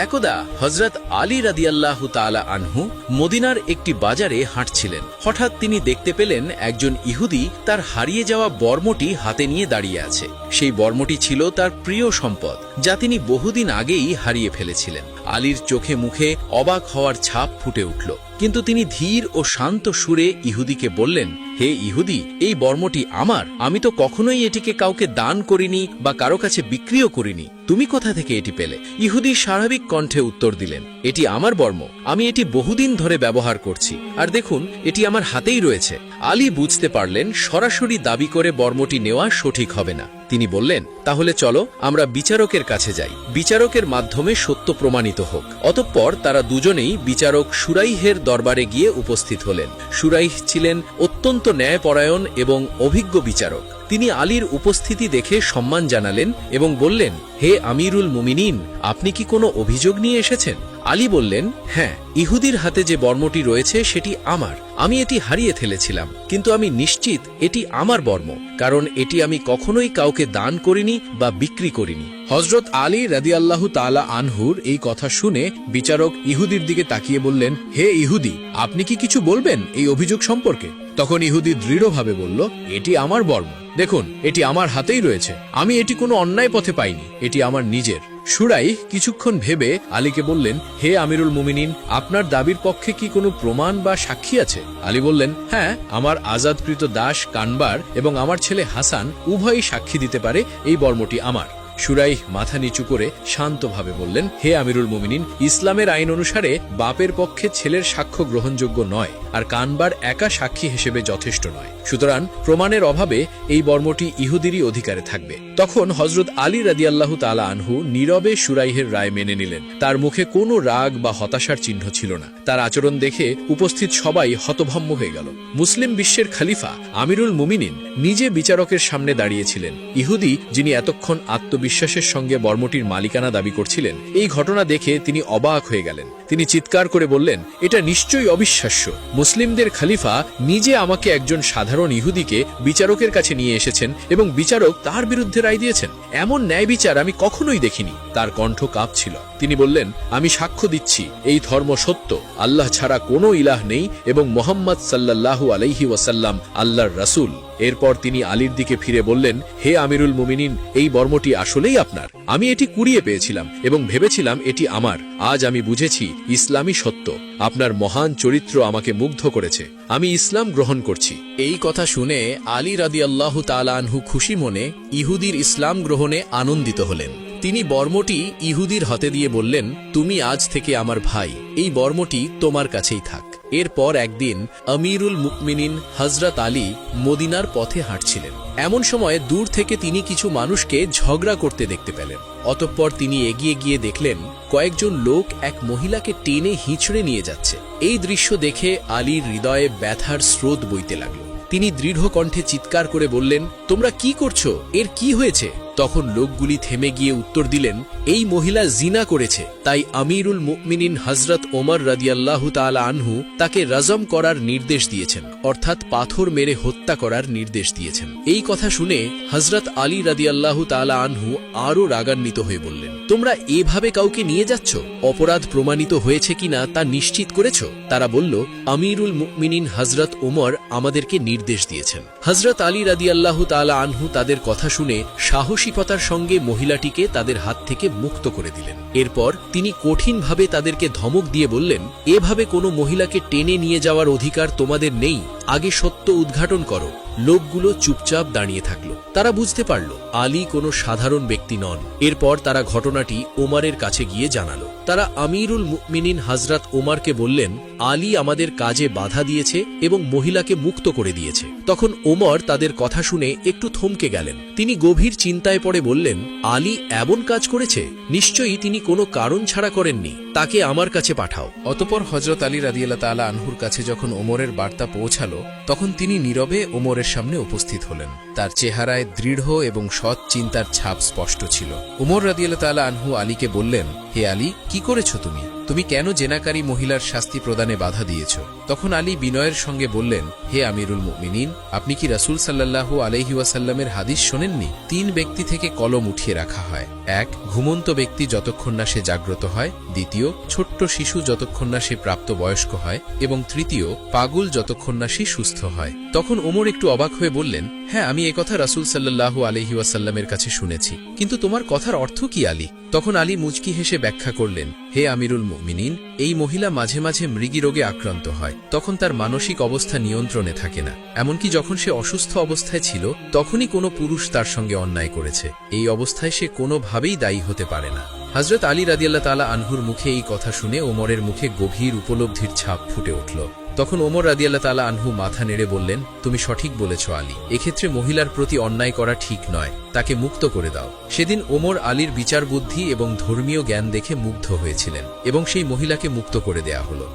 একদা হযরত আলী রাদিয়াল্লাহু তাআলা আনহু মদিনার একটি বাজারে হাঁটছিলেন। হঠাৎ তিনি দেখতে পেলেন একজন ইহুদি তার হারিয়ে যাওয়া বর্মটি হাতে নিয়ে দাঁড়িয়ে আছে। সেই বর্মটি ছিল তার প্রিয় সম্পদ, যা তিনি বহুদিন আগেই হারিয়ে ফেলেছিলেন। আলীর চোখে মুখে অবাক হওয়ার ছাপ ফুটে উঠল, কিন্তু তিনি ধীর ও শান্ত সুরে ইহুদিকে বললেন, হে ইহুদি, এই বর্মটি আমার। আমি তো কখনোই এটিকে কাউকে দান করিনি বা কারো কাছে বিক্রিও করিনি। তুমি কোথা থেকে এটি পেলে? ইহুদি স্বাভাবিক কণ্ঠে উত্তর দিলেন, এটি আমার বর্ম। আমি এটি বহুদিন ধরে ব্যবহার করছি, আর দেখুন এটি আমার হাতেই রয়েছে। আলী বুঝতে পারলেন সরাসরি দাবি করে বর্মটি নেওয়া সঠিক হবে না। তিনি বললেন, তাহলে চলো আমরা বিচারকের কাছে যাই, বিচারকের মাধ্যমে সত্য প্রমাণিত হোক। অতঃপর তারা দুজনেই বিচারক শুরাইহের দরবারে গিয়ে উপস্থিত হলেন। শুরাইহ ছিলেন অত্যন্ত ন্যায়পরায়ণ এবং অভিজ্ঞ বিচারক। তিনি আলীর উপস্থিতি দেখে সম্মান জানালেন এবং বললেন, হে আমিরুল মুমিনিন, আপনি কি কোনো অভিযোগ নিয়ে এসেছেন? আলী বললেন, হ্যাঁ, ইহুদির হাতে যে বর্মটি রয়েছে সেটি আমার। আমি এটি হারিয়ে ফেলেছিলাম, কিন্তু আমি নিশ্চিত এটি আমার বর্ম, কারণ এটি আমি কখনোই কাউকে দান করিনি বা বিক্রি করিনি। হযরত আলী রাদিয়াল্লাহু তাআলা আনহুর এই কথা শুনে বিচারক ইহুদির দিকে তাকিয়ে বললেন, হে ইহুদি, আপনি কি কিছু বলবেন এই অভিযোগ সম্পর্কে? তখন ইহুদি দৃঢ়ভাবে বলল, এটি আমার বর্ম। দেখুন, এটি আমার হাতেই রয়েছে। আমি এটি কোনো অন্যায় পথে পাইনি, এটি আমার নিজের। শুরাইহ কিছুক্ষণ ভেবে আলীকে বললেন, হে আমিরুল মুমিনিন, আপনার দাবির পক্ষে কি কোনো প্রমাণ বা সাক্ষী আছে? আলী বললেন, হ্যাঁ, আমার আজাদকৃত দাস কানবার এবং আমার ছেলে হাসান উভয়ই সাক্ষী দিতে পারে এই বর্মটি আমার। শুরাইহ মাথা নিচু করে শান্তভাবে বললেন, হে আমিরুল মুমিনিন, ইসলামের আইন অনুসারে বাপের পক্ষে ছেলের সাক্ষ্য গ্রহণযোগ্য নয়, আর কানবার একা সাক্ষী হিসেবে যথেষ্ট নয়। সুতরাং প্রমাণের অভাবে এই বর্মটি ইহুদিরই অধিকারে থাকবে। তখন হযরত আলী রাদিয়াল্লাহু তাআলা আনহু নীরবে শুরাইহের রায় মেনে নিলেন। তার মুখে কোনো রাগ বা হতাশার চিহ্ন ছিল না। তার আচরণ দেখে উপস্থিত সবাই হতভম্ব হয়ে গেল। মুসলিম বিশ্বের খলিফা আমিরুল মুমিনিন নিজে বিচারকের সামনে দাঁড়িয়েছিলেন। ইহুদি, যিনি এতক্ষণ আত্মবিশ্বাসের সঙ্গে বর্মটির মালিকানা দাবি করছিলেন, এই ঘটনা দেখে তিনি অবাক হয়ে গেলেন। তিনি চিৎকার করে বললেন, এটা নিশ্চয়ই অবিশ্বাস্য। মুসলিমদের খলিফা নিজে আমাকে একজন সাধারণ ইহুদিকে বিচারকের কাছে নিয়ে এসেছেন এবং বিচারক তার বিরুদ্ধে রায় দিয়েছেন। এমন ন্যায় বিচার আমি কখনোই দেখিনি। তার কণ্ঠ কাঁপছিল। তিনি বললেন, আমি সাক্ষ্য দিচ্ছি এই ধর্ম সত্য, আল্লাহ ছাড়া কোনো ইলাহ নেই এবং মুহাম্মদ সাল্লাল্লাহু আলাইহি ওয়াসাল্লাম আল্লাহর রাসূল। এরপর তিনি আলীর দিকে ফিরে বললেন, হে আমিরুল মুমিনিন, এই বর্মটি আসলেই আপনার। আমি এটি কুড়িয়ে পেয়েছিলাম এবং ভেবেছিলাম এটি আমার। আজ আমি বুঝেছি ইসলামই সত্য। আপনার মহান চরিত্র আমাকে মুগ্ধ করেছে। আমি ইসলাম গ্রহণ করছি। এই কথা শুনে আলী রাদিয়াল্লাহু তাআলা আনহু খুশি মনে ইহুদির ইসলাম গ্রহণে আনন্দিত হলেন। তিনি বর্মটি ইহুদির হাতে দিয়ে বললেন, তুমি আজ থেকে আমার ভাই, এই বর্মটি তোমার কাছেই থাক। এরপর একদিন আমিরুল মুমিনিন হযরত আলী মদিনার পথে হাঁটছিলেন। এমন সময় দূর থেকে তিনি কিছু মানুষকে ঝগড়া করতে দেখতে পেলেন। অতঃপর তিনি এগিয়ে গিয়ে দেখলেন কয়েকজন লোক এক মহিলাকে টেনে হিঁচড়ে নিয়ে যাচ্ছে। এই দৃশ্য দেখে আলীর হৃদয়ে ব্যথার স্রোত বইতে লাগল। তিনি দৃঢ় কণ্ঠে চিৎকার করে বললেন, তোমরা কি করছো? এর কি হয়েছে? তখন লোকগুলি থেমে গিয়ে উত্তর দিলেন, এই মহিলা জিনা করেছে, তাই আমিরুল মুমিনিন হযরত ওমর রাদিয়াল্লাহু তাআলা আনহু তাকে রজম করার নির্দেশ দিয়েছেন, অর্থাৎ পাথর মেরে হত্যা করার নির্দেশ দিয়েছেন। এই কথা শুনে হযরত আলী রাদিয়াল্লাহু তাআলা আনহু আরও রাগান্বিত হয়ে বললেন, তোমরা এভাবে কাউকে নিয়ে যাচ্ছ? অপরাধ প্রমাণিত হয়েছে কিনা তা নিশ্চিত করেছ? তারা বলল, আমিরুল মুমিনিন হযরত ওমর আমাদেরকে নির্দেশ দিয়েছেন। হযরত আলী রাদিয়াল্লাহু তাআলা আনহু তাদের কথা শুনে সাহসিকতার সঙ্গে মহিলাটিকে তাদের হাত থেকে মুক্ত করে দিলেন। এরপর তিনি কঠিনভাবে তাদেরকে ধমক দিয়ে বললেন, এভাবে কোনো মহিলাকে টেনে নিয়ে যাওয়ার অধিকার তোমাদের নেই। আগে সত্য উদ্ঘাটন করো। লোকগুলো চুপচাপ দাঁড়িয়ে থাকলো। তারা বুঝতে পারল আলী কোনো সাধারণ ব্যক্তি নন। এরপর তারা ঘটনাটি ওমরের কাছে গিয়ে জানালো। তারা আমিরুল মুমিনিন হযরত ওমরকে বললেন, আলী আমাদের কাজে বাধা দিয়েছে এবং মহিলাকে মুক্ত করে দিয়েছে। তখন ওমর তাদের কথা শুনে একটু থমকে গেলেন। তিনি গভীর চিন্তায় পড়ে বললেন, আলী এমন কাজ করেছে? নিশ্চয়ই তিনি কোনো কারণ ছাড়া করেননি। তাকে আমার কাছে পাঠাও। অতঃপর হযরত আলী রাদিয়াল্লাহু তাআলা আনহুর কাছে যখন ওমরের বার্তা পৌঁছালো, তখন তিনি নীরবে ওমরের সামনে উপস্থিত হলেন। তার চেহারায় দৃঢ় এবং সৎ চিন্তার ছাপ স্পষ্ট ছিল। ওমর রাদিয়াল্লাহু তাআলা আনহু আলীকে বললেন, হে আলী, কি করেছো তুমি? তুমি কেন জেনাকারী মহিলার শাস্তি প্রদানে বাধা দিয়েছ? তখন আলী বিনয়ের সঙ্গে বললেন, হে আমিরুল মুমিনিন, আপনি কি রাসূল সাল্লাল্লাহু আলাইহি ওয়াসাল্লামের হাদিস শোনেননি? 3 ব্যক্তি থেকে কলম উঠিয়ে রাখা হয়। 1, ঘুমন্ত ব্যক্তি যতক্ষণ না সে জাগ্রত হয়, 2, ছোট্ট শিশু যতক্ষণ না সে প্রাপ্তবয়স্ক হয়, এবং 3, পাগল যতক্ষণ না সে সুস্থ হয়। তখন ওমর একটু অবাক হয়ে বললেন, হ্যাঁ, আমি একথা রাসূল সাল্লাল্লাহু আলাইহি ওয়াসাল্লামের কাছে শুনেছি, কিন্তু তোমার কথার অর্থ কি আলী? তখন আলী মুচকি হেসে ব্যাখ্যা করলেন, হে আমিরুল মুমিনিন, এই মহিলা মাঝে মাঝে মৃগী রোগে আক্রান্ত হয়, তখন তার মানসিক অবস্থা নিয়ন্ত্রণে থাকে না। এমনকি যখন সে অসুস্থ অবস্থায় ছিল তখনই কোনো পুরুষ তার সঙ্গে অন্যায় করেছে। এই অবস্থায় সে কোনোভাবেই দায়ী হতে পারে না। হযরত আলী রাদিয়াল্লাহু তাআলা আনহুর মুখে এই কথা শুনে ওমরের মুখে গভীর উপলব্ধির ছাপ ফুটে উঠল। তখন ওমর রাদিয়াল্লাহু তাআলা আনহু মাথা নেড়ে বললেন, তুমি সঠিক বলেছ আলী, এক্ষেত্রে মহিলার প্রতি অন্যায় করা ঠিক নয়, তাকে মুক্ত করে দাও। সেদিন ওমর আলীর বিচার বুদ্ধি এবং ধর্মীয় জ্ঞান দেখে মুগ্ধ হয়েছিলেন এবং সেই মহিলাকে মুক্ত করে দেয়া হলো।